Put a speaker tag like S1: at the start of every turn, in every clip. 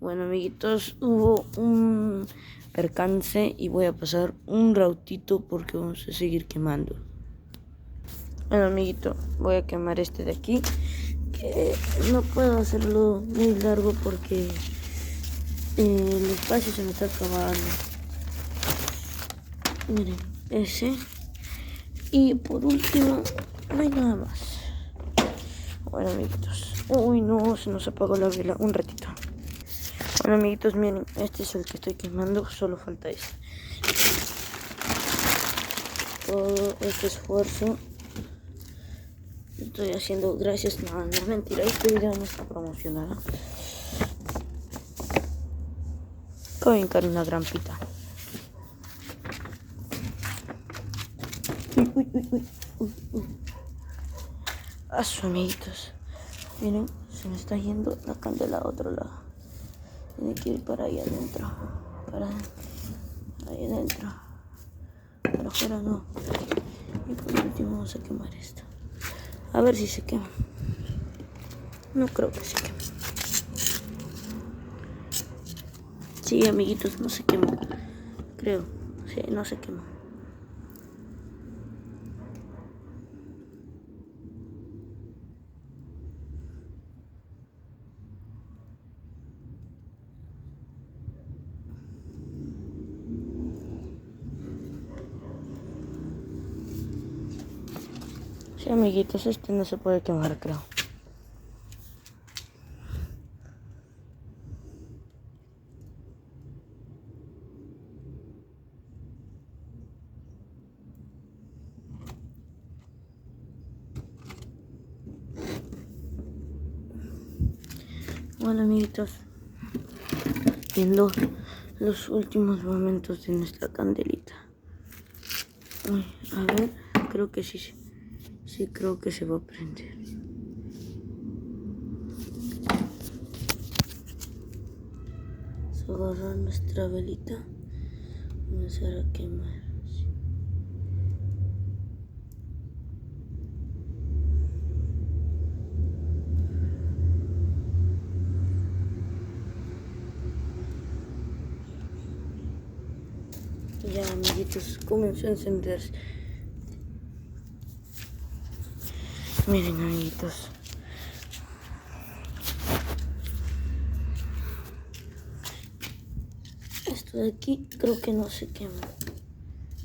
S1: Bueno, amiguitos, hubo un percance y voy a pasar un rautito porque vamos a seguir quemando. Bueno, amiguito, voy a quemar este de aquí, que no puedo hacerlo muy largo porque el espacio se me está acabando. Miren, ese. Y por último, no hay nada más. Bueno, amiguitos. Uy, no, se nos apagó la vela. Un ratito. Bueno, amiguitos, miren, este es el que estoy quemando. Solo falta este. Todo este esfuerzo estoy haciendo gracias. No, no, mentira. Este video no está promocionado. Voy a hincar una gran pita. Uy. A sus amiguitos. Miren, se me está yendo la candela a otro lado. Tiene que ir para ahí adentro. Para ahí adentro. Para afuera no. Y por último vamos a quemar esto. A ver si se quema. No creo que se queme. Sí, amiguitos, no se quemó. Creo. Sí, no se quemó. Sí, amiguitos, este no se puede quemar, creo. Bueno, amiguitos, viendo los últimos momentos de nuestra candelita. Uy, a ver, creo que sí creo que se va a prender. Vamos a agarrar nuestra velita y empezar a quemar. Ya, amiguitos, comenzó a encenderse. Miren, amiguitos. Esto de aquí creo que no se quema.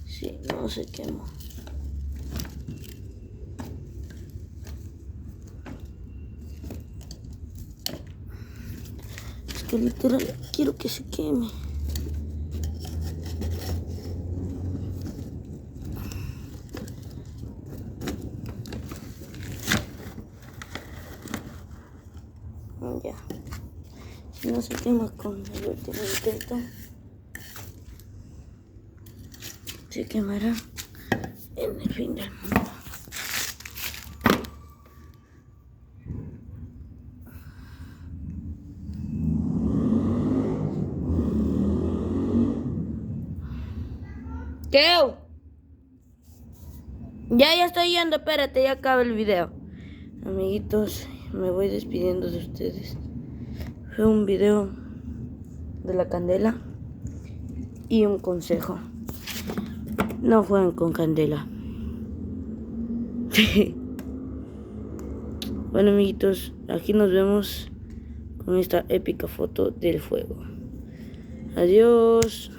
S1: Sí, no se quema. Es que literal quiero que se queme. Ya. Si no se quema con el último intento, se quemará en el fin del mundo. ¿Qué? Ya estoy yendo, espérate, ya acaba el video. Amiguitos, me voy despidiendo de ustedes. Fue un video de la candela y un consejo. No jueguen con candela. Bueno, amiguitos, aquí nos vemos con esta épica foto del fuego. Adiós.